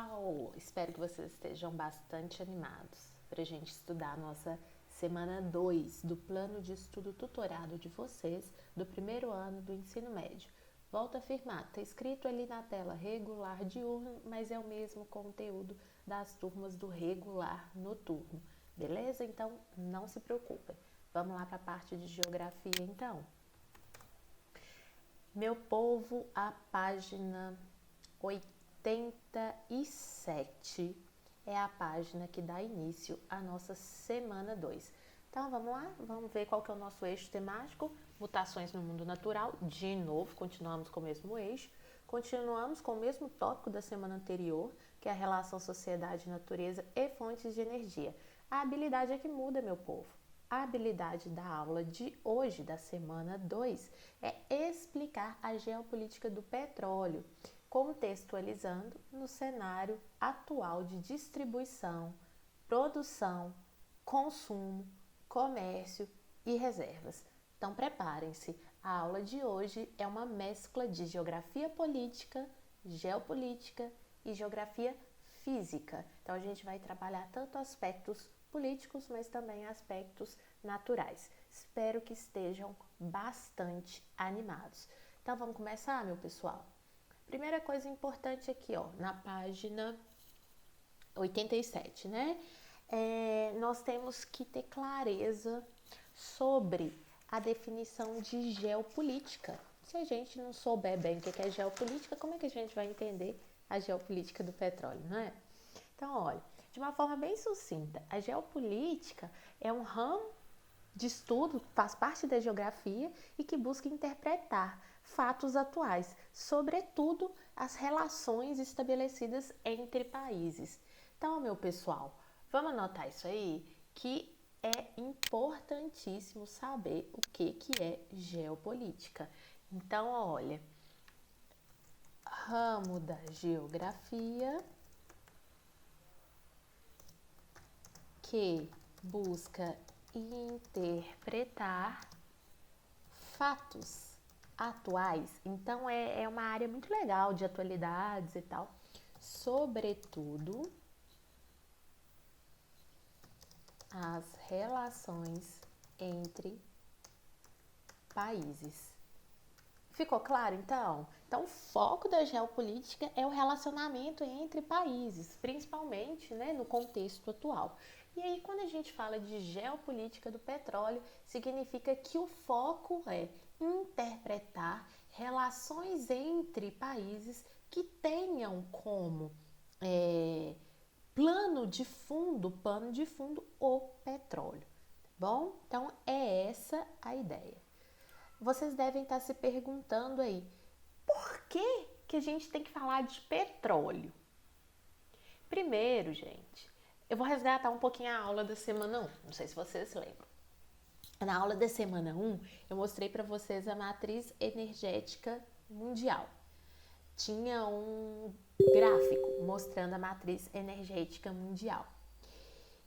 pessoal! Espero que vocês estejam bastante animados para a gente estudar a nossa semana 2 do plano de estudo tutorado de vocês do primeiro ano do ensino médio. Volto a afirmar, está escrito ali na tela regular diurno, mas é o mesmo conteúdo das turmas do regular noturno, beleza? Então não se preocupem. Vamos lá para a parte de geografia então. Meu povo, a página 87 é a página que dá início à nossa semana 2. Então vamos lá, vamos ver qual que é o nosso eixo temático. Mutações no mundo natural, de novo, continuamos com o mesmo eixo. Continuamos com o mesmo tópico da semana anterior, que é a relação sociedade-natureza e fontes de energia. A habilidade é que muda, meu povo. A habilidade da aula de hoje, da semana 2, é explicar a geopolítica do petróleo, contextualizando no cenário atual de distribuição, produção, consumo, comércio e reservas. Então preparem-se, a aula de hoje é uma mescla de geografia política, geopolítica e geografia física. Então a gente vai trabalhar tanto aspectos políticos, mas também aspectos naturais. Espero que estejam bastante animados. Então vamos começar, meu pessoal? Primeira coisa importante aqui, ó, na página 87, né? Nós temos que ter clareza sobre a definição de geopolítica. Se a gente não souber bem o que é geopolítica, como é que a gente vai entender a geopolítica do petróleo, não é? Então, olha, de uma forma bem sucinta, a geopolítica é um ramo de estudo que faz parte da geografia e que busca interpretar fatos atuais, sobretudo as relações estabelecidas entre países. Então, meu pessoal, vamos anotar isso aí, que é importantíssimo saber o que é geopolítica. Então, olha, ramo da geografia que busca interpretar fatos atuais. Então é uma área muito legal de atualidades e tal, sobretudo as relações entre países. Ficou claro, então? Então, o foco da geopolítica é o relacionamento entre países, principalmente, né, no contexto atual. E aí, quando a gente fala de geopolítica do petróleo, significa que o foco é interpretar relações entre países que tenham como pano de fundo o petróleo, tá bom? Então, é essa a ideia. Vocês devem estar se perguntando aí, por que a gente tem que falar de petróleo? Primeiro, gente, eu vou resgatar um pouquinho a aula da semana 1, não sei se vocês lembram. Na aula da semana 1, eu mostrei para vocês a matriz energética mundial. Tinha um gráfico mostrando a matriz energética mundial.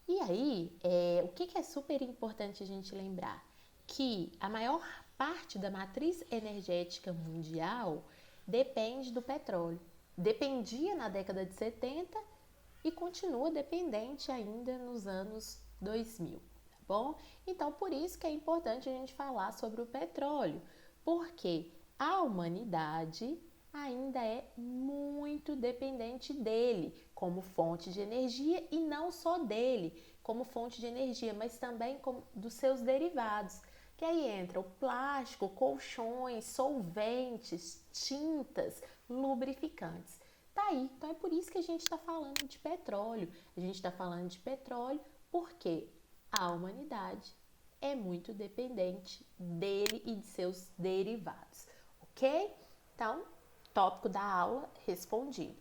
E aí, o que é super importante a gente lembrar? Que a maior parte da matriz energética mundial depende do petróleo. Dependia na década de 70 e continua dependente ainda nos anos 2000, tá bom? Então, por isso que é importante a gente falar sobre o petróleo, porque a humanidade ainda é muito dependente dele como fonte de energia e não só dele como fonte de energia, mas também dos seus derivados. Que aí entra o plástico, colchões, solventes, tintas, lubrificantes. Tá aí, então é por isso que a gente está falando de petróleo. A gente está falando de petróleo porque a humanidade é muito dependente dele e de seus derivados, ok? Então, tópico da aula respondido.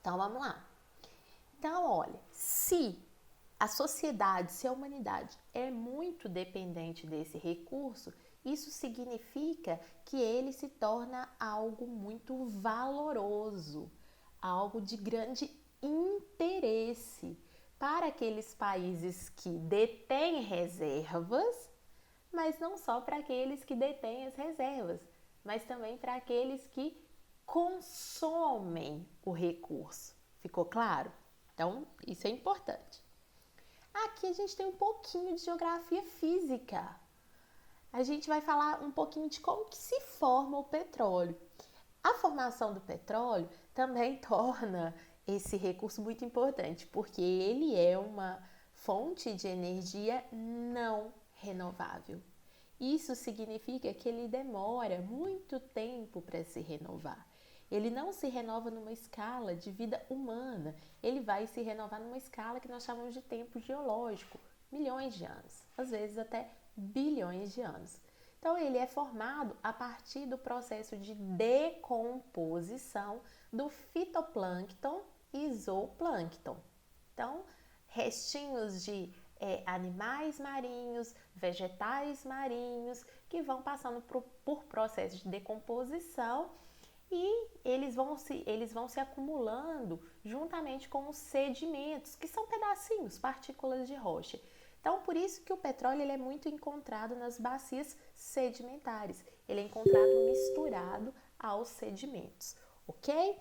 Então, vamos lá. Então, olha, se a sociedade, se a humanidade é muito dependente desse recurso, isso significa que ele se torna algo muito valoroso, algo de grande interesse para aqueles países que detêm reservas, mas não só para aqueles que detêm as reservas, mas também para aqueles que consomem o recurso. Ficou claro? Então, isso é importante. Aqui a gente tem um pouquinho de geografia física. A gente vai falar um pouquinho de como que se forma o petróleo. A formação do petróleo também torna esse recurso muito importante, porque ele é uma fonte de energia não renovável. Isso significa que ele demora muito tempo para se renovar. Ele não se renova numa escala de vida humana, ele vai se renovar numa escala que nós chamamos de tempo geológico, milhões de anos, às vezes até bilhões de anos. Então, ele é formado a partir do processo de decomposição do fitoplâncton e zooplâncton. Então, restinhos de animais marinhos, vegetais marinhos, que vão passando por processo de decomposição e eles vão se acumulando juntamente com os sedimentos, que são pedacinhos, partículas de rocha. Então, por isso que o petróleo ele é muito encontrado nas bacias sedimentares. Ele é encontrado misturado aos sedimentos, ok?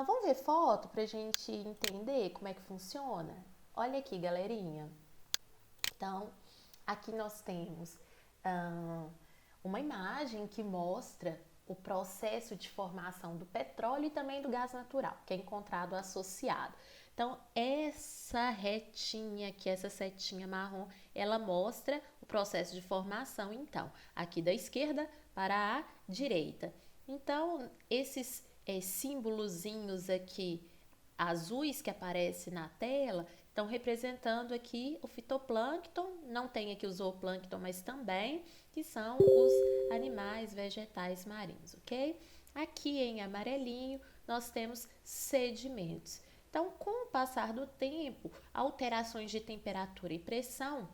Vamos ver foto para a gente entender como é que funciona? Olha aqui, galerinha. Então, aqui nós temos uma imagem que mostra o processo de formação do petróleo e também do gás natural, que é encontrado associado. Então, essa retinha aqui, essa setinha marrom, ela mostra o processo de formação, então, aqui da esquerda para a direita. Então, esses símbolozinhos aqui azuis que aparecem na tela estão representando aqui o fitoplâncton, não tem aqui o zooplâncton, mas também, que são os animais vegetais marinhos, ok? Aqui em amarelinho nós temos sedimentos. Então, com o passar do tempo, alterações de temperatura e pressão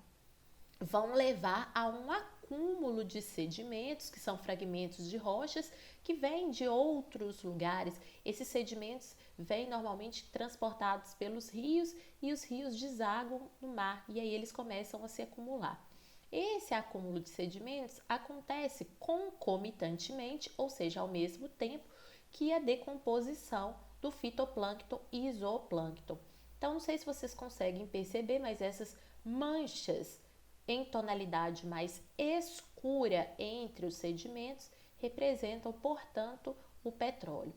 vão levar a um acúmulo de sedimentos, que são fragmentos de rochas, que vêm de outros lugares. Esses sedimentos vêm normalmente transportados pelos rios e os rios desaguam no mar e aí eles começam a se acumular. Esse acúmulo de sedimentos acontece concomitantemente, ou seja, ao mesmo tempo que a decomposição do fitoplâncton e zooplâncton. Então, não sei se vocês conseguem perceber, mas essas manchas em tonalidade mais escura entre os sedimentos representam, portanto, o petróleo.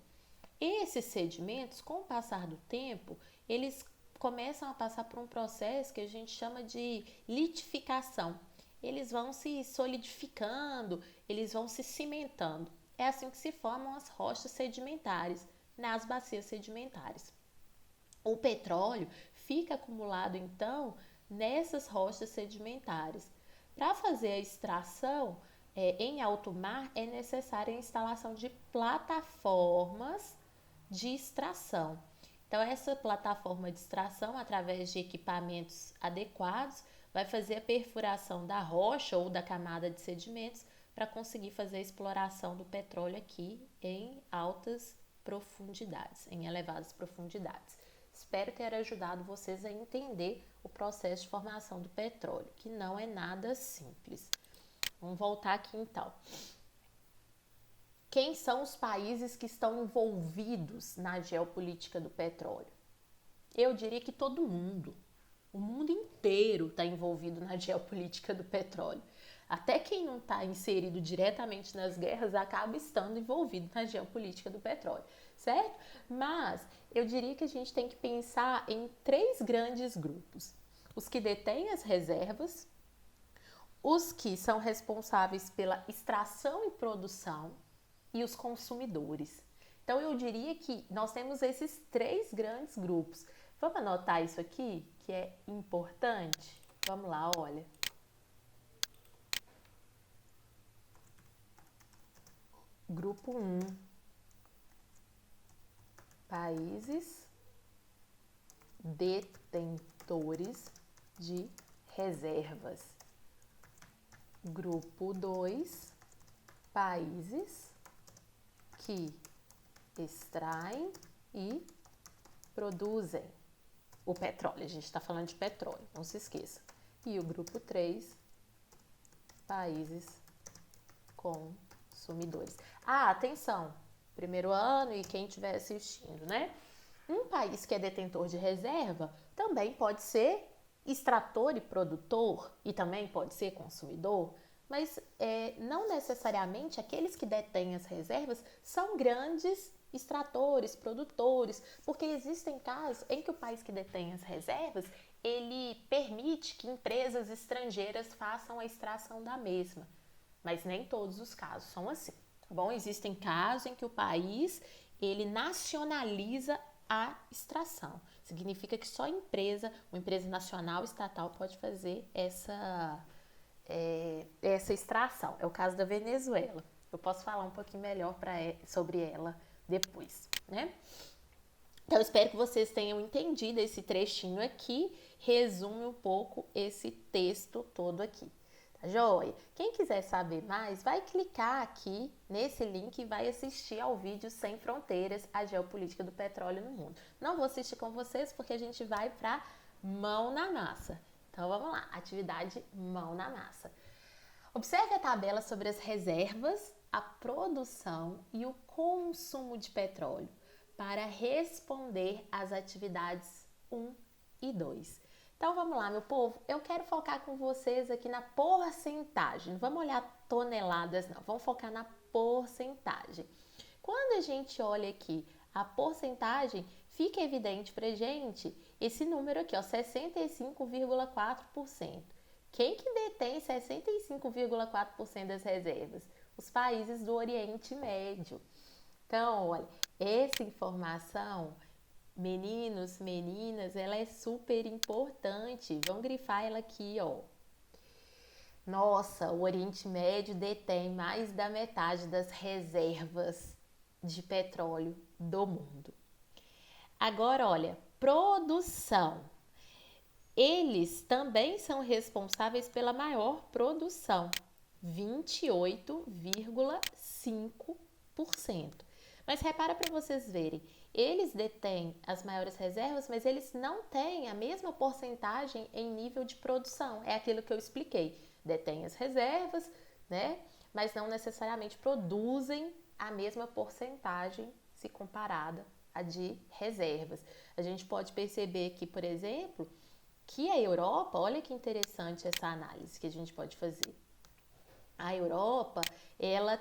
Esses sedimentos, com o passar do tempo, eles começam a passar por um processo que a gente chama de litificação. Eles vão se solidificando, eles vão se cimentando. É assim que se formam as rochas sedimentares nas bacias sedimentares. O petróleo fica acumulado, então, nessas rochas sedimentares. Para fazer a extração em alto mar, é necessária a instalação de plataformas de extração. Então, essa plataforma de extração, através de equipamentos adequados, vai fazer a perfuração da rocha ou da camada de sedimentos para conseguir fazer a exploração do petróleo aqui em altas profundidades, em elevadas profundidades. Espero ter ajudado vocês a entender o processo de formação do petróleo, que não é nada simples. Vamos voltar aqui então. Quem são os países que estão envolvidos na geopolítica do petróleo? Eu diria que todo mundo. O mundo inteiro está envolvido na geopolítica do petróleo. Até quem não está inserido diretamente nas guerras acaba estando envolvido na geopolítica do petróleo, certo? Mas eu diria que a gente tem que pensar em 3 grandes grupos. Os que detêm as reservas, os que são responsáveis pela extração e produção e os consumidores. Então, eu diria que nós temos esses 3 grandes grupos. Vamos anotar isso aqui, que é importante? Vamos lá, olha. Grupo 1, países detentores de reservas. Grupo 2, países que extraem e produzem o petróleo. A gente está falando de petróleo, não se esqueça. E o grupo 3, países consumidores. Ah, atenção! primeiro ano e quem estiver assistindo, né? Um país que é detentor de reserva também pode ser extrator e produtor e também pode ser consumidor, mas não necessariamente aqueles que detêm as reservas são grandes extratores, produtores, porque existem casos em que o país que detém as reservas, ele permite que empresas estrangeiras façam a extração da mesma, mas nem todos os casos são assim, tá bom? Existem casos em que o país, ele nacionaliza a extração. Significa que só uma empresa nacional estatal pode fazer essa extração. É o caso da Venezuela. Eu posso falar um pouquinho melhor sobre ela depois, né? Então, eu espero que vocês tenham entendido esse trechinho aqui, resume um pouco esse texto todo aqui. Tá joia? Quem quiser saber mais, vai clicar aqui nesse link e vai assistir ao vídeo Sem Fronteiras, a Geopolítica do Petróleo no Mundo. Não vou assistir com vocês porque a gente vai para mão na massa. Então, vamos lá, atividade mão na massa. Observe a tabela sobre as reservas, a produção e o consumo de petróleo para responder às atividades 1 e 2. Então vamos lá, meu povo, eu quero focar com vocês aqui na porcentagem. Não vamos olhar toneladas, não, vamos focar na porcentagem. Quando a gente olha aqui a porcentagem, fica evidente pra gente esse número aqui, ó, 65,4%. Quem que detém 65,4% das reservas? Os países do Oriente Médio. Então, olha, essa informação, meninos, meninas, ela é super importante. Vamos grifar ela aqui, ó. Nossa, o Oriente Médio detém mais da metade das reservas de petróleo do mundo. Agora, olha, produção. Eles também são responsáveis pela maior produção, 28,5%. Mas repara para vocês verem, eles detêm as maiores reservas, mas eles não têm a mesma porcentagem em nível de produção. É aquilo que eu expliquei. Detêm as reservas, né? Mas não necessariamente produzem a mesma porcentagem se comparada à de reservas. A gente pode perceber aqui, por exemplo, que a Europa, olha que interessante essa análise que a gente pode fazer. A Europa, ela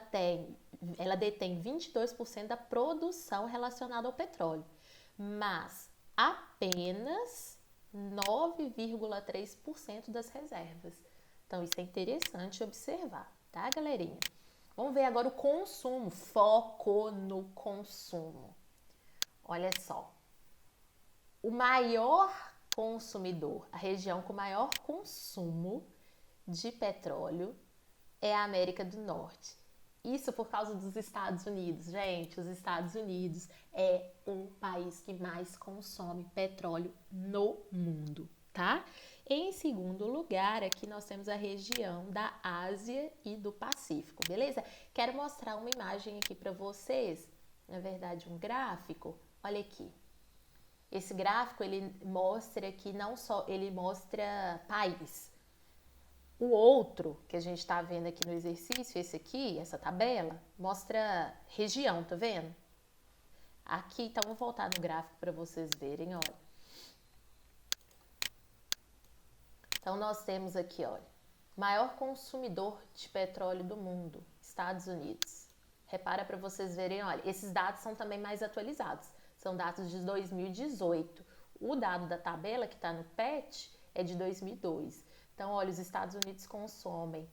detém 22% da produção relacionada ao petróleo, mas apenas 9,3% das reservas. Então, isso é interessante observar, tá, galerinha? Vamos ver agora o consumo, foco no consumo. Olha só, o maior consumidor, a região com maior consumo de petróleo é a América do Norte. Isso por causa dos Estados Unidos. Gente, os Estados Unidos é o país que mais consome petróleo no mundo, tá? Em segundo lugar, aqui nós temos a região da Ásia e do Pacífico, beleza? Quero mostrar uma imagem aqui para vocês, na verdade um gráfico. Olha aqui. Esse gráfico, ele mostra que não só, ele mostra país. O outro, que a gente está vendo aqui no exercício, esse aqui, essa tabela, mostra região, tá vendo? Aqui, então, vou voltar no gráfico para vocês verem, olha. Então, nós temos aqui, olha, maior consumidor de petróleo do mundo, Estados Unidos. Repara para vocês verem, olha, esses dados são também mais atualizados. São dados de 2018. O dado da tabela que está no PET é de 2002. Então, olha, os Estados Unidos consomem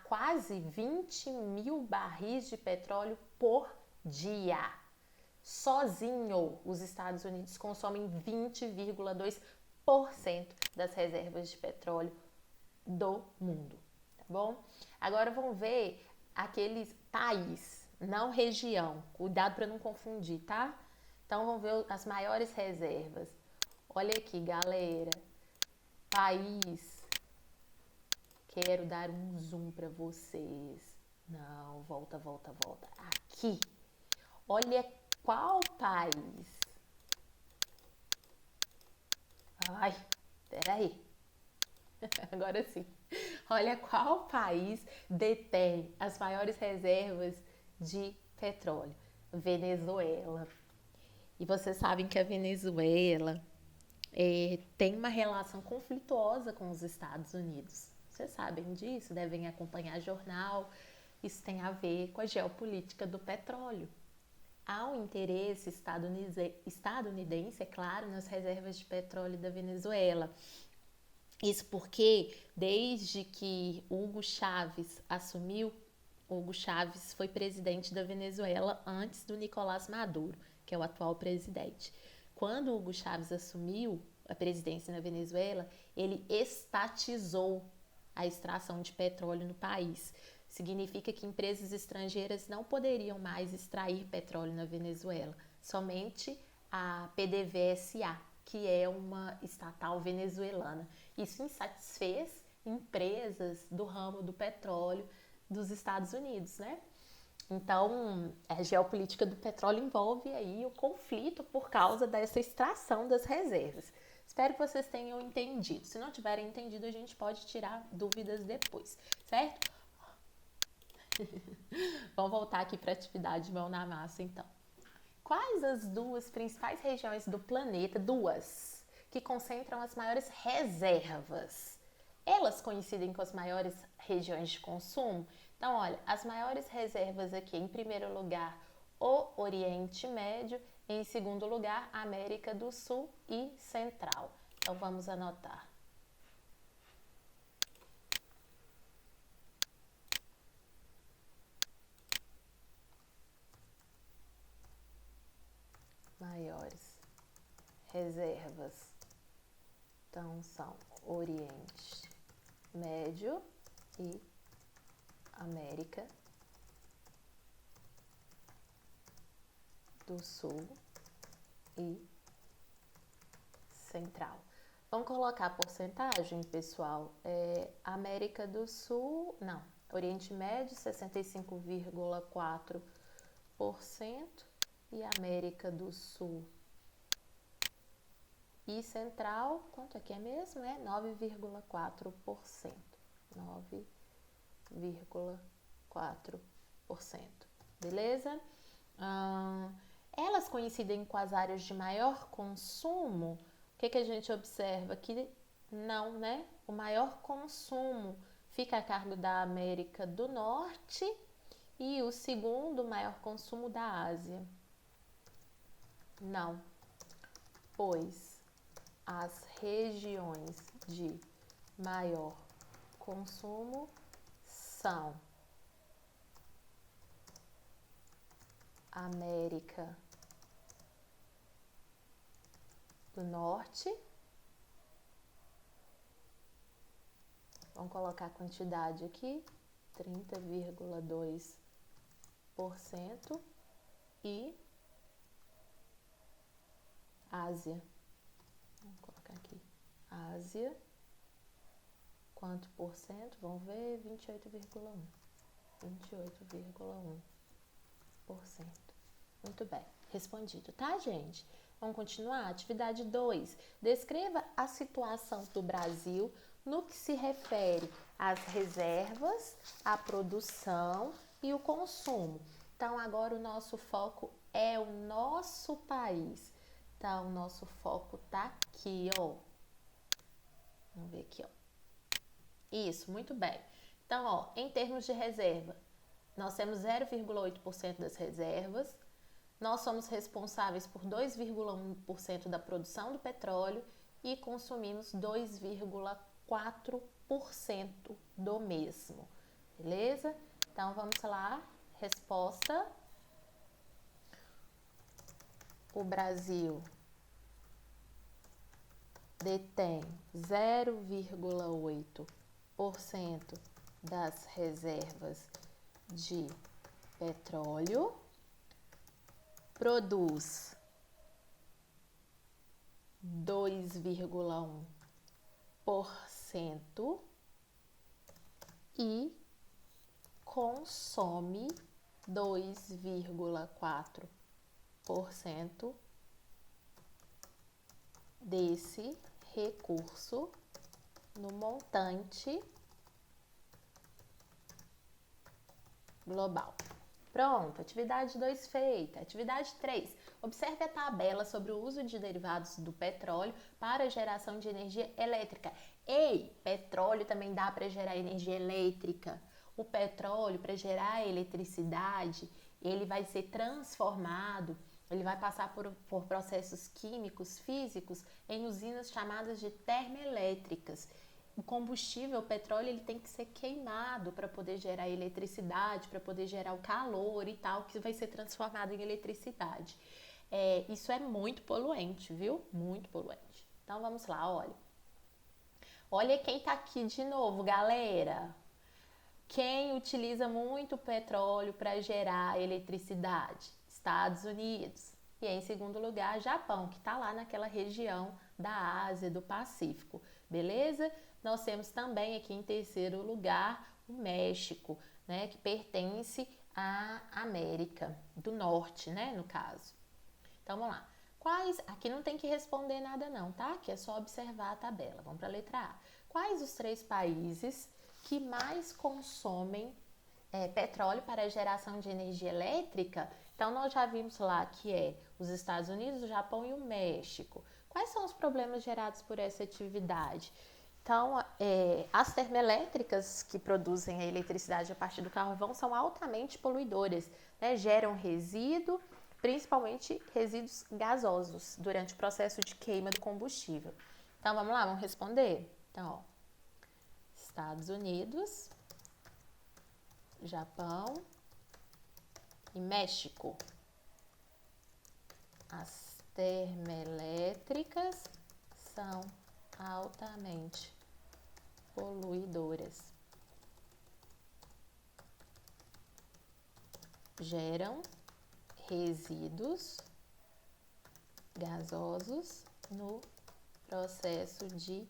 quase 20 mil barris de petróleo por dia. Sozinho, os Estados Unidos consomem 20,2% das reservas de petróleo do mundo, tá bom? Agora vamos ver aqueles país, não região. Cuidado para não confundir, tá? Então, vamos ver as maiores reservas. Olha aqui, galera. País. Quero dar um zoom para vocês. Não, volta, volta, volta. Aqui. Olha qual país. Ai, peraí. Agora sim. Olha qual país detém as maiores reservas de petróleo. Venezuela. E vocês sabem que a Venezuela tem uma relação conflituosa com os Estados Unidos. Vocês sabem disso, devem acompanhar jornal. Isso tem a ver com a geopolítica do petróleo. Há um interesse estadunidense, é claro, nas reservas de petróleo da Venezuela. Isso porque, desde que Hugo Chávez assumiu, Hugo Chávez foi presidente da Venezuela antes do Nicolás Maduro, que é o atual presidente. Quando Hugo Chávez assumiu a presidência na Venezuela, ele estatizou a extração de petróleo no país. Significa que empresas estrangeiras não poderiam mais extrair petróleo na Venezuela, somente a PDVSA, que é uma estatal venezuelana. Isso insatisfez empresas do ramo do petróleo dos Estados Unidos, né? Então, a geopolítica do petróleo envolve aí o conflito por causa dessa extração das reservas. Espero que vocês tenham entendido. Se não tiverem entendido, a gente pode tirar dúvidas depois, certo? Vamos voltar aqui para a atividade mão na massa, então. Quais as duas principais regiões do planeta, que concentram as maiores reservas? Elas coincidem com as maiores regiões de consumo? Então, olha, as maiores reservas aqui, em primeiro lugar, o Oriente Médio, e em segundo lugar, a América do Sul e Central. Então, vamos anotar. Maiores reservas, então, são Oriente Médio e América do Sul e Central. Vamos colocar a porcentagem, pessoal? América do Sul, não, Oriente Médio, 65,4% e América do Sul e Central, quanto é que é mesmo? 9,4%. 9,4%. Beleza? Elas coincidem com as áreas de maior consumo. O que a gente observa? Que não, né? O maior consumo fica a cargo da América do Norte e o segundo maior consumo da Ásia. Não, pois as regiões de maior consumo são América do Norte. Vamos colocar a quantidade aqui, 30,2% e Ásia. Vamos colocar aqui, Ásia. Quanto por cento? Vamos ver, 28,1%. 28,1%. Muito bem, respondido, tá, gente? Vamos continuar? Atividade 2. Descreva a situação do Brasil no que se refere às reservas, à produção e o consumo. Então, agora o nosso foco é o nosso país. Então, o nosso foco tá aqui, ó. Vamos ver aqui, ó. Isso, muito bem. Então, ó, em termos de reserva, nós temos 0,8% das reservas. Nós somos responsáveis por 2,1% da produção do petróleo e consumimos 2,4% do mesmo. Beleza? Então, vamos lá. Resposta. O Brasil detém 0,8% das reservas de petróleo, produz 2,1% e consome 2,4% desse recurso no montante global. Pronto, atividade 2 feita. Atividade 3. Observe a tabela sobre o uso de derivados do petróleo para a geração de energia elétrica. Ei, petróleo também dá para gerar energia elétrica. O petróleo, para gerar eletricidade, ele vai ser transformado, ele vai passar por processos químicos, físicos, em usinas chamadas de termoelétricas. O combustível, o petróleo, ele tem que ser queimado para poder gerar eletricidade, para poder gerar o calor e tal, que vai ser transformado em eletricidade. Isso é muito poluente, viu? Muito poluente. Então, vamos lá, olha. Olha quem tá aqui de novo, galera. Quem utiliza muito petróleo para gerar eletricidade? Estados Unidos. E em segundo lugar, Japão, que está lá naquela região da Ásia, do Pacífico. Beleza? Nós temos também aqui em terceiro lugar o México, né, que pertence à América do Norte, né, no caso. Então, vamos lá. Aqui não tem que responder nada não, tá? Aqui é só observar a tabela. Vamos para a letra A. Quais os 3 países que mais consomem petróleo para a geração de energia elétrica? Então, nós já vimos lá que é os Estados Unidos, o Japão e o México. Quais são os problemas gerados por essa atividade? Então, as termoelétricas que produzem a eletricidade a partir do carvão são altamente poluidoras, né? Geram resíduo, principalmente resíduos gasosos, durante o processo de queima do combustível. Então, vamos lá, vamos responder? Então, ó, Estados Unidos, Japão e México. As termoelétricas são altamente poluidoras. Geram resíduos gasosos no processo de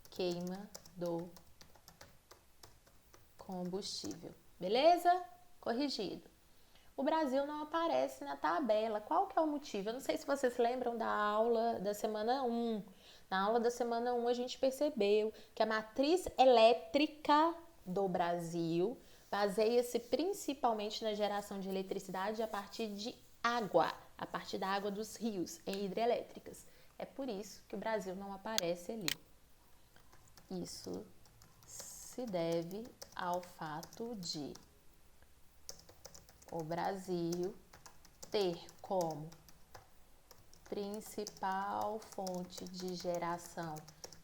queima do combustível. Beleza? Corrigido. O Brasil não aparece na tabela. Qual que é o motivo? Eu não sei se vocês lembram da aula da semana 1. Na aula da semana 1 a gente percebeu que a matriz elétrica do Brasil baseia-se principalmente na geração de eletricidade a partir de água, a partir da água dos rios, em hidrelétricas. É por isso que o Brasil não aparece ali. Isso se deve ao fato de o Brasil ter como principal fonte de geração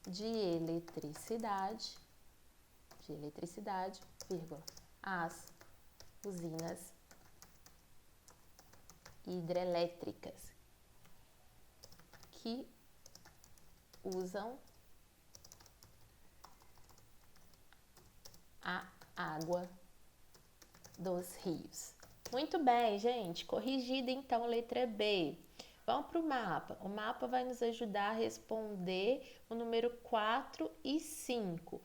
de eletricidade, as usinas hidrelétricas que usam a água dos rios. Muito bem, gente. Corrigida então, letra B. Vamos para o mapa. O mapa vai nos ajudar a responder o número 4 e 5.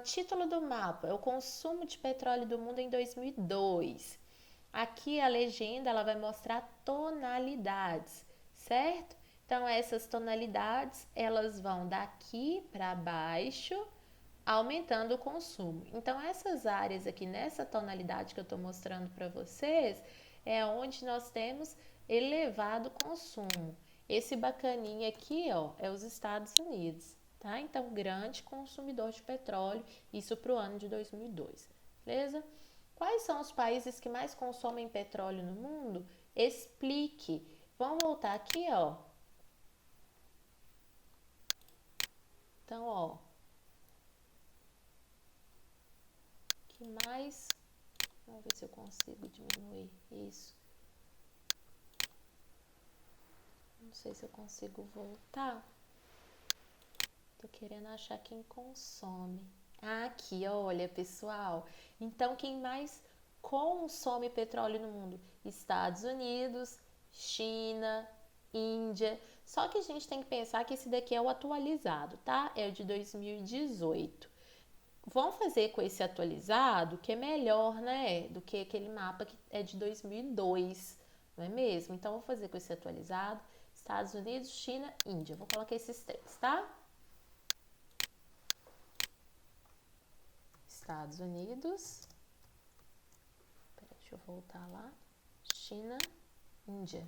Título do mapa é o consumo de petróleo do mundo em 2002. Aqui a legenda ela vai mostrar tonalidades, certo? Então essas tonalidades elas vão daqui para baixo, aumentando o consumo. Então essas áreas aqui nessa tonalidade que eu estou mostrando para vocês é onde nós temos elevado consumo. Esse bacaninha aqui, ó, é os Estados Unidos, tá? Então, grande consumidor de petróleo, isso para o ano de 2002, beleza? Quais são os países que mais consomem petróleo no mundo? Explique. Vamos voltar aqui, ó. Então, ó, que mais? Vamos ver se eu consigo diminuir isso. Não sei se eu consigo voltar. Tô querendo achar quem consome. Aqui, olha, pessoal. Então, quem mais consome petróleo no mundo? Estados Unidos, China, Índia. Só que a gente tem que pensar que esse daqui é o atualizado, tá? É o de 2018. Vamos fazer com esse atualizado, que é melhor, né? Do que aquele mapa que é de 2002, não é mesmo? Então, vou fazer com esse atualizado. Estados Unidos, China, Índia. Vou colocar esses 3, tá? Estados Unidos. Peraí, deixa Deixa eu voltar lá. China, Índia.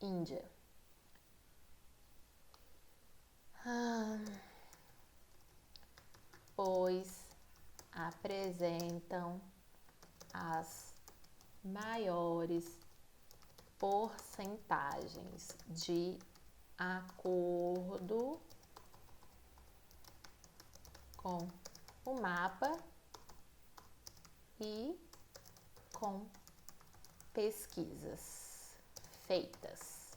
Índia. Pois apresentam as maiores porcentagens de acordo com o mapa e com pesquisas feitas.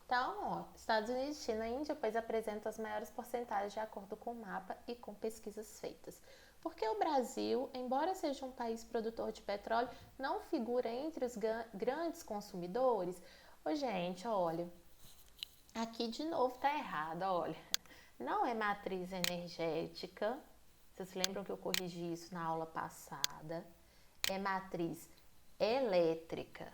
Então, Estados Unidos, China e Índia, pois apresentam as maiores porcentagens de acordo com o mapa e com pesquisas feitas. Porque o Brasil, embora seja um país produtor de petróleo, não figura entre os grandes consumidores? Ô, gente, olha, aqui de novo tá errado, olha. Não é matriz energética, vocês lembram que eu corrigi isso na aula passada, é matriz elétrica.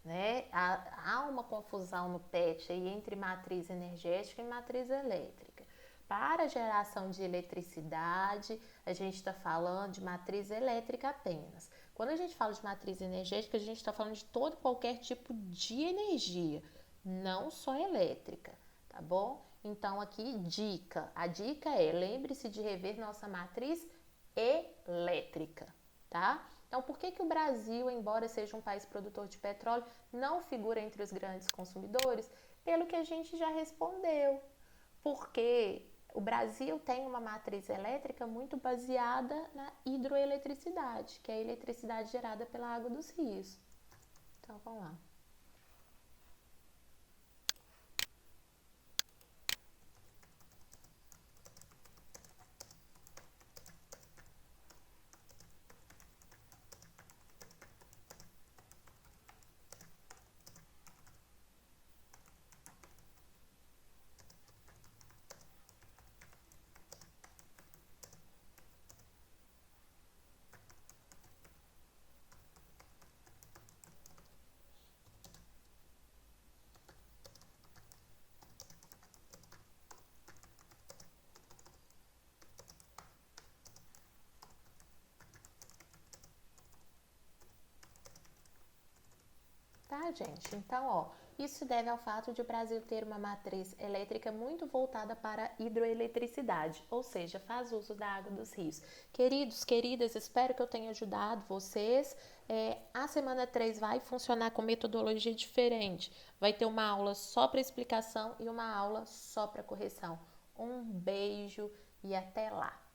Né? Há uma confusão no PET aí entre matriz energética e matriz elétrica. Para a geração de eletricidade, a gente está falando de matriz elétrica apenas. Quando a gente fala de matriz energética, a gente está falando de todo e qualquer tipo de energia, não só elétrica, tá bom? Então aqui, dica. A dica é, lembre-se de rever nossa matriz elétrica, tá? Então, por que o Brasil, embora seja um país produtor de petróleo, não figura entre os grandes consumidores? Pelo que a gente já respondeu. Porque o Brasil tem uma matriz elétrica muito baseada na hidroeletricidade, que é a eletricidade gerada pela água dos rios. Então, vamos lá. Tá, gente? Então, ó, isso deve ao fato de o Brasil ter uma matriz elétrica muito voltada para a hidroeletricidade, ou seja, faz uso da água dos rios. Queridos, queridas, espero que eu tenha ajudado vocês. A semana 3 vai funcionar com metodologia diferente. Vai ter uma aula só para explicação e uma aula só para correção. Um beijo e até lá!